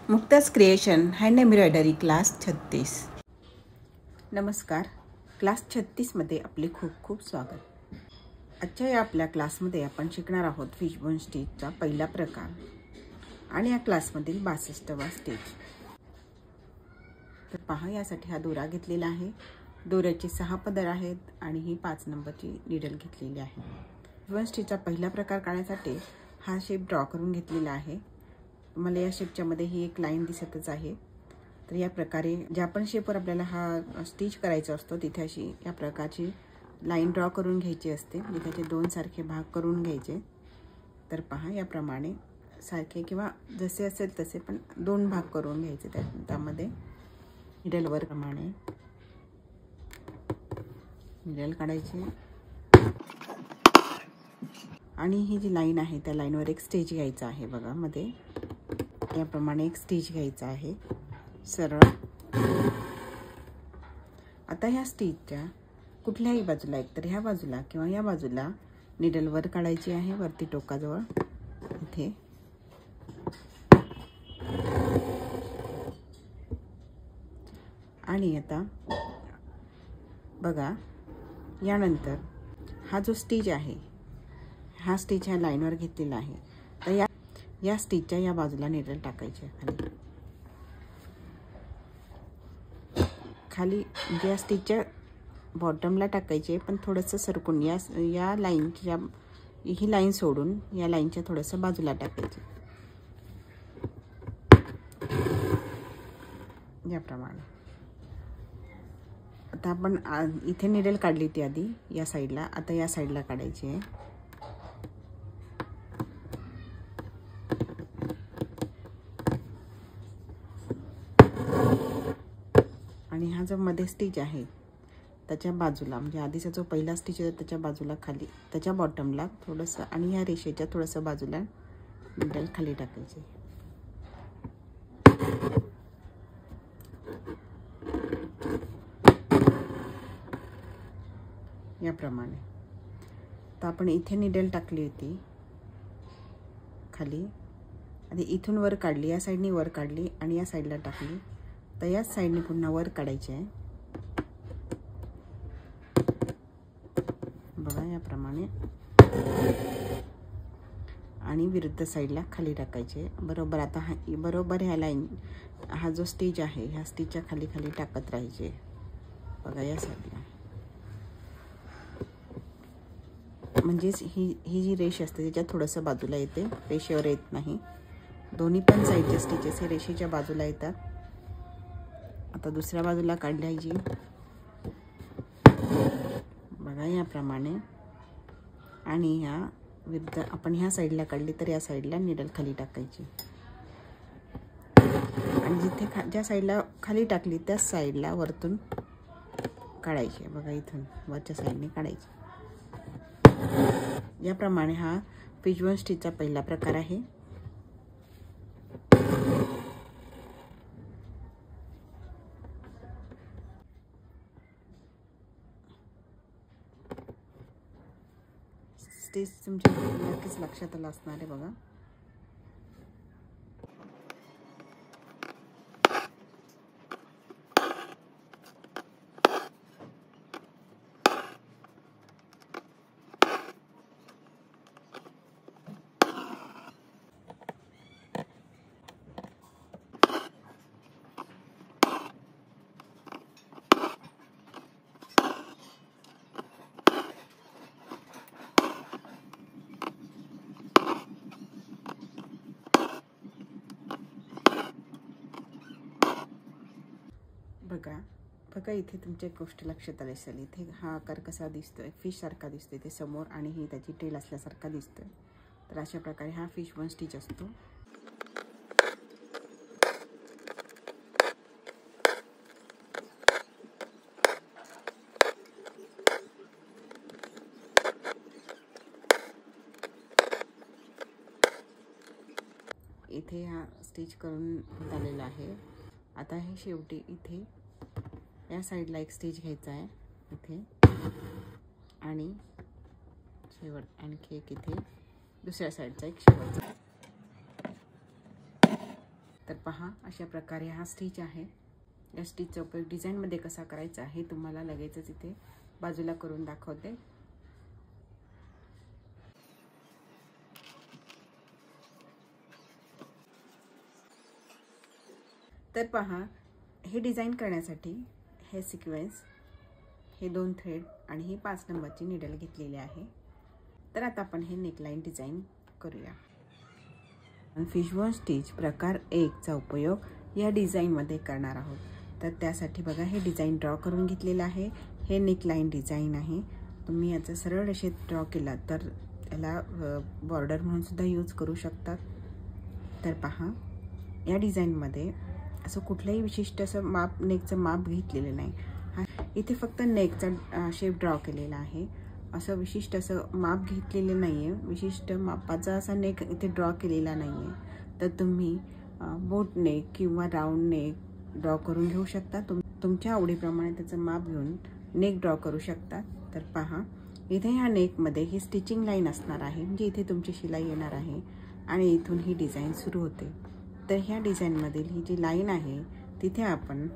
मुक्ताज creation hand embroidery class 36। नमस्कार, class 36मध्ये आपले खूप खूप स्वागत। आजच्या या आपल्या क्लासमध्ये आपण शिकणार आहोत फिशबोन स्टिचचा पहिला प्रकार आणि या क्लासमधील 62वा स्टिच। तर पहा, यासाठी हा दोरा घेतलेला आहे। दोऱ्याचे 6 पदर आहेत आणि ही 5 नंबरची नीडल घेतलेली आहे। फिशबोन स्टिचचा पहिला प्रकार काढण्यासाठी हा शेप ड्रॉ करून घेतलेला आहे। मला या शेपच्या मध्ये ही एक लाईन दिसतच आहे। तर या प्रकारे ज्या पण शेपवर आपल्याला हा स्टिच करायचा असतो तिथे अशी या प्रकारची लाईन ड्रॉ करून घ्यायची असते। त्याचे 2 सारखे भाग करून घ्यायचे। तर पहा, याप्रमाणे सारखे किंवा जसे असेल तसे पण 2 भाग करून घ्यायचे। त्यामध्ये नीडल वर प्रमाणे नीडल काढायची आणि ही जी लाईन आहे त्या लाईनवर एक स्टिच घ्यायचा आहे। बघा, मध्ये याप्रमाणे एक स्टिच घ्यायचा आहे सरळ। आता ह्या स्टिचच्या कुठल्याही बाजूला, एकतर ह्या बाजूला किंवा या बाजूला नीडल वर काढायची आहे, वरती टोकाजवळ इथे। आणि आता बघा, यानंतर हा जो स्टिच आहे, हा स्टिच ह्या लाईनवर घेतलेला आहे। तर या स्टिचच्या या बाजूला नीडल टाकायची खाली म्हणजे या स्टिचच्या बॉटमला टाकायचे, पण थोडंसं सरकून या लाईनच्या ही लाईन सोडून या लाईनच्या थोडंसं बाजूला टाकायचे याप्रमाणे। आता आपण इथे नीडल काढली ती आधी या साईडला, आता या साईडला काढायची आहे। आणि हा जो मध्ये स्टिच आहे त्याच्या बाजूला, म्हणजे आधीचा जो पहिला स्टिच आहे त्याच्या बाजूला खाली, त्याच्या बॉटमला थोडंसं आणि ह्या रेषेच्या थोडंसं बाजूला नीडल खाली टाकायचे याप्रमाणे। तर आपण इथे नीडल टाकली होती खाली, आधी इथून वर काढली, या साईडने वर काढली आणि या साईडला टाकली। तर याच साईडने पुन्हा वर काढायचे आहे। बघा, याप्रमाणे आणि विरुद्ध साईडला खाली टाकायचे बरोबर। आता बरोबर ह्या लाईन, हा जो स्टिच आहे ह्या स्टिचच्या खाली खाली टाकत राहायचे। बघा, या साईडला म्हणजेच ही जी रेष असते त्याच्या थोडंसं बाजूला येते, रेषेवर येत नाही। दोन्ही पण साईडचे स्टिचेस हे रेषेच्या बाजूला येतात। आता दुसऱ्या बाजूला काढायची बघा, याप्रमाणे। आणि ह्या विरुद्ध आपण ह्या साईडला काढली तर या साईडला नीडल खाली टाकायची आणि जिथे ज्या साईडला खाली टाकली त्याच साईडला वरतून काढायची। बघा, इथून वरच्या साईडने काढायची। याप्रमाणे हा फिशबोन स्टिचचा पहिला प्रकार आहे। स्टिच तुमच्या नक्कीच लक्षात आलं असणार आहे। बघा, बघा इथे तुमच्या एक गोष्ट लक्षात आली असेल। इथे हा आकार कसा दिसतोय, फिश सारखा दिसतोय ते समोर, आणि ही त्याची टेल असल्यासारखा दिसतोय। तर अशा प्रकारे हा फिशबोन स्टिच असतो। इथे हा स्टिच करून झालेला आहे। आता हे शेवटी इथे या साईडला एक स्टिच घ्यायचा आहे इथे, आणि शेवट आणखी एक इथे दुसऱ्या साईडचा एक शेवटचा। तर पहा, अशा प्रकारे हा स्टिच आहे. या स्टिचचा उपयोग डिझाईनमध्ये कसा करायचा हे तुम्हाला लगेचच इथे बाजूला करून दाखवते. तर पहा, हे डिझाईन करण्यासाठी हे सिक्वेन्स, हे 2 थ्रेड आणि ही 5 नंबरची नीडल घेतलेली आहे. तर आता आपण हे नेकलाईन डिझाईन करूया. फिशबोन स्टिच प्रकार 1 चा उपयोग या डिझाईनमध्ये करणार आहोत. तर त्यासाठी बघा, हे डिझाईन ड्रॉ करून घेतलेलं आहे. हे नेकलाईन डिझाईन आहे. तुम्ही याचं सरळ रेषेत ड्रॉ केला तर त्याला बॉर्डर म्हणून सुद्धा यूज करू शकतात. तर पहा, या डिझाईनमध्ये असं कुठलंही विशिष्ट असं नेकचं माप घेतलेलं नाही. इथे फक्त नेकचा शेप ड्रॉ केलेला आहे. असं विशिष्ट असं माप घेतलेलं नाही आहे. विशिष्ट मापाचा असा नेक इथे ड्रॉ केलेला नाही आहे. तर तुम्ही बोट नेक किंवा राऊंड नेक ड्रॉ करून घेऊ शकता. तुमच्या आवडीप्रमाणे त्याचं माप घेऊन नेक ड्रॉ करू शकता. तर पहा, इथे ह्या नेकमध्ये ही स्टिचिंग लाईन असणार आहे. म्हणजे इथे तुमची शिलाई येणार आहे आणि इथून ही डिझाईन सुरू होते. तर ह्या डिझाईनमधील ही जी लाईन आहे तिथे आपण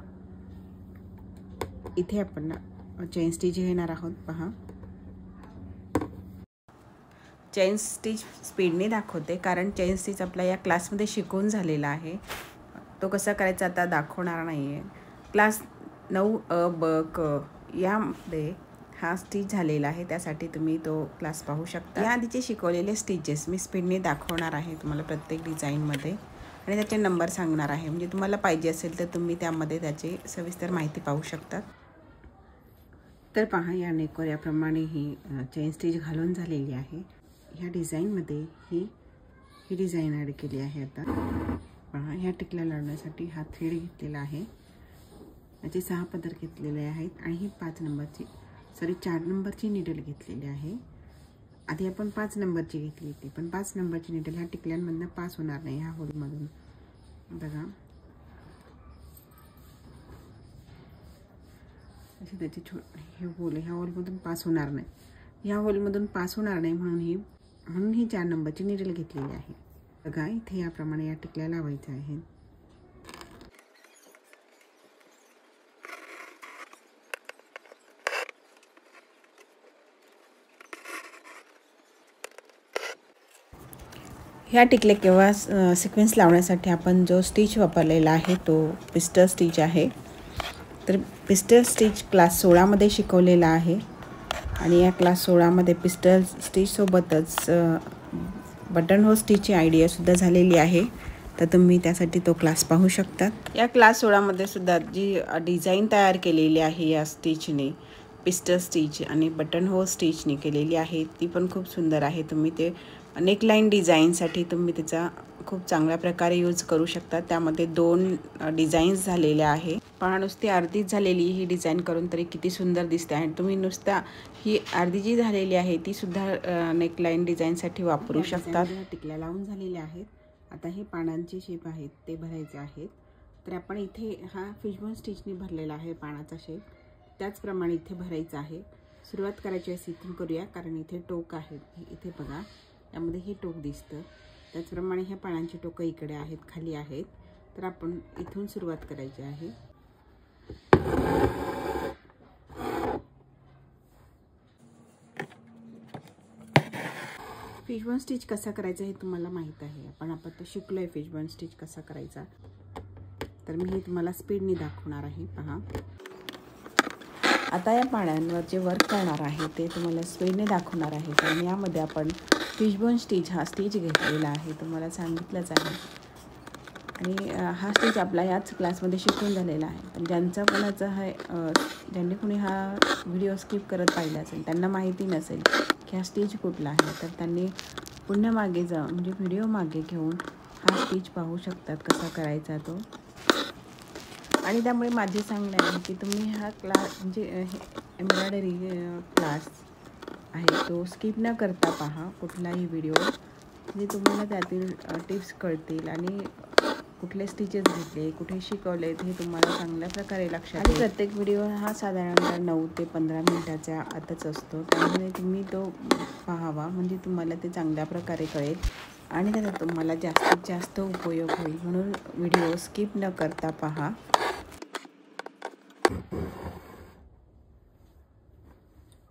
चेन स्टिच घेणार आहोत. पहा, चेन स्टिच स्पीडने दाखवते, कारण चेन स्टिच आपला या क्लासमध्ये शिकवून झालेला आहे. तो कसा करायचा आता दाखवणार नाही आहे. क्लास 9 ब क यामध्ये हा स्टिच झालेला आहे. त्यासाठी तुम्ही तो क्लास पाहू शकता. या आधीचे शिकवलेले स्टिचेस मी स्पीडने दाखवणार आहे तुम्हाला प्रत्येक डिझाईनमध्ये, आणि त्याचे नंबर सांगणार आहे. म्हणजे तुम्हाला पाहिजे असेल तर तुम्ही त्यामध्ये त्याची सविस्तर माहिती पाहू शकता. तर पहा, या नेकवर याप्रमाणे ही चेन स्टिच घालून झालेली आहे. ह्या डिझाईनमध्ये ही डिझाईन ॲड केली आहे. आता पहा, ह्या टिकल्या लावण्यासाठी हा थ्रेड घेतलेला आहे. याचे 6 पदर घेतलेले आहेत आणि ही 4 नंबरची नीडल घेतलेली आहे. आधी आपण 5 नंबरची घेतली होती, पण 5 नंबरची नीडल ह्या टिकल्यांमधून पास होणार नाही. ह्या होलमधून बघा, असे त्याचे हे होल ह्या होलमधून पास होणार नाही. ह्या होलमधून पास होणार नाही म्हणून ही 4 नंबरची नीडल घेतलेली आहे. बघा, इथे याप्रमाणे या टिकल्या लावायच्या आहेत. ह्या टिकले किंवा सिक्वेन्स लावण्यासाठी आपण जो स्टिच वापरलेला आहे तो पिस्टल स्टिच आहे. तर पिस्टल स्टिच क्लास 16मध्ये शिकवलेला आहे आणि या क्लास 16मध्ये पिस्टल स्टिचसोबतच बटन होल स्टिचची आयडियासुद्धा झालेली आहे. तर तुम्ही त्यासाठी तो क्लास पाहू शकता. या क्लास 16मध्ये सुद्धा जी डिझाईन तयार केलेली आहे या स्टिचने, पिस्टल स्टिच आणि बटन होल स्टिचने केलेली आहे, ती पण खूप सुंदर आहे. तुम्ही ते नेकलाईन डिझाईनसाठी तुम्ही त्याचा खूप चांगल्या प्रकारे यूज करू शकता. त्यामध्ये 2 डिझाईन्स झालेल्या आहे. पहा, नुसती अर्धीच झालेली ही डिझाईन करून तरी किती सुंदर दिसते आहे. तुम्ही नुसता ही अर्धी जी झालेली आहे ती सुद्धा नेकलाईन डिझाईनसाठी वापरू शकता. टिकल्या लावून झालेल्या आहेत. आता हे पानांचे शेप आहेत ते भरायचे आहेत. तर आपण इथे हा फिशबोन स्टिचने भरलेला आहे पानाचा शेप, त्याचप्रमाणे इथे भरायचा आहे. सुरुवात करायची आहे इथून करूया, कारण इथे टोक आहे. इथे बघा, यामध्ये हे टोक दिसतं. त्याचप्रमाणे ह्या पानांची टोकं इकडे आहेत, खाली आहेत. तर आपण इथून सुरुवात करायची आहे. फिशबोन स्टिच कसा करायचा हे तुम्हाला माहीत आहे. आपण आता शिकलो आहे फिशबोन स्टिच कसा करायचा. तर मी हे तुम्हाला स्पीडने दाखवणार आहे. पहा, आता या पानांवर जे वर्क करणार आहे ते तुम्हाला स्पीडने दाखवणार आहे. कारण यामध्ये आपण फिशबोन स्टिच हा स्टिच घेतलेला आहे, तुम्हाला सांगितलंच आहे. आणि हा स्टिच आपला याच क्लासमध्ये शिकून झालेला आहे. पण ज्यांनी कोणी हा व्हिडिओ स्किप करत पाहिला असेल, त्यांना माहिती नसेल की हा स्टिच कुठला आहे, तर त्यांनी पुन्हा मागे जाऊन म्हणजे व्हिडिओ मागे घेऊन हा स्टिच पाहू शकतात कसा करायचा तो. आणि त्यामुळे माझे सांगणे आहे की तुम्ही हा क्लास म्हणजे एम्ब्रॉयडरी क्लास आहे तो स्किप न करता पहा कुठलाही व्हिडिओ, म्हणजे तुम्हाला त्यातील टिप्स कळतील आणि कुठले स्टिचेस घेतले, कुठे शिकवले हे तुम्हाला चांगल्या प्रकारे लक्षात येईल. प्रत्येक व्हिडिओ हा साधारणतः 9 ते 15 मिनिटाच्या आतच असतो. त्यामुळे तुम्ही तो पाहावा, म्हणजे तुम्हाला ते चांगल्या प्रकारे कळेल. आणि त्याचा तुम्हाला जास्तीत जास्त उपयोग होईल म्हणून व्हिडिओ स्किप न करता पहा.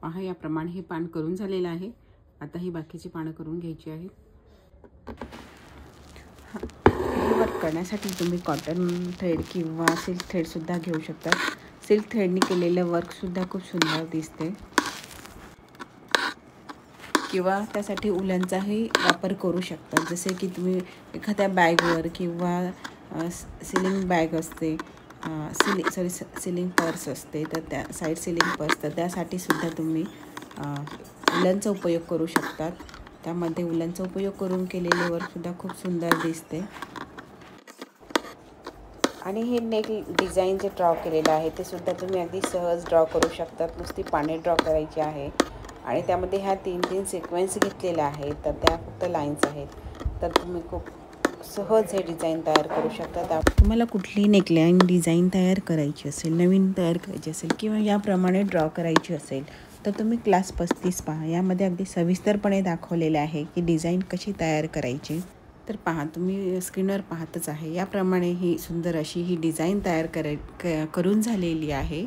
पहा याप्रमाणे हे पान करून झालेलं आहे. आता ही बाकीची पानं करून घ्यायची आहेत. हे वर्क करण्यासाठी तुम्ही कॉटन थ्रेड किंवा सिल्क थ्रेडसुद्धा घेऊ शकता. सिल्क थ्रेडनी केलेलं वर्कसुद्धा खूप सुंदर दिसते. किंवा त्यासाठी उलनचाही वापर करू शकता. जसे की तुम्ही एखाद्या बॅगवर किंवा सिलिंग बॅग असते, सिलिंग पर्स असते, तर त्या साईड सिलिंग पर्स, तर त्यासाठी सुद्धा तुम्ही उलनचा उपयोग करू शकतात. त्यामध्ये उलनचा उपयोग करून केलेले वर्कसुद्धा खूप सुंदर दिसते. आणि हे नेक डिझाईन जे ड्रॉ केलेलं आहे ते सुद्धा तुम्ही अगदी सहज ड्रॉ करू शकतात. नुसती पाने ड्रॉ करायची आहे आणि त्यामध्ये ह्या 3 सिक्वेन्स घेतलेल्या आहेत, तर त्या फक्त लाईन्स आहेत. तर तुम्ही खूप सहज हे डिझाईन तयार करू शकता. तुम्हाला कुठलीही नेकलाईन डिझाईन तयार करायची असेल, नवीन तयार करायची असेल किंवा याप्रमाणे ड्रॉ करायची असेल तर तुम्ही क्लास 35 पहा. यामध्ये अगदी सविस्तरपणे दाखवलेले आहे की डिझाईन कशी तयार करायची. तर पहा, तुम्ही स्क्रीनवर पाहतच आहे याप्रमाणे ही सुंदर अशी ही डिझाईन तयार करून झालेली आहे.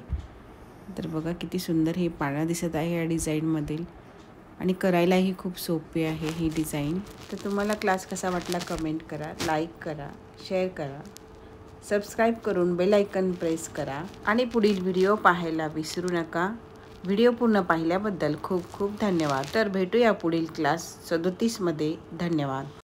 तर बघा किती सुंदर ही पानं दिसत आहे या डिझाईनमधील आणि करायलाही खूप सोपी आहे ही डिझाईन. तर तुम्हाला क्लास कसा वाटला कमेंट करा, लाईक करा, शेअर करा, सबस्क्राईब करून बेल आयकन प्रेस करा आणि पुढील व्हिडिओ पाहायला विसरू नका. व्हिडिओ पूर्ण पाहिल्याबद्दल खूप खूप धन्यवाद. तर भेटूया पुढील क्लास 37 मध्ये. धन्यवाद.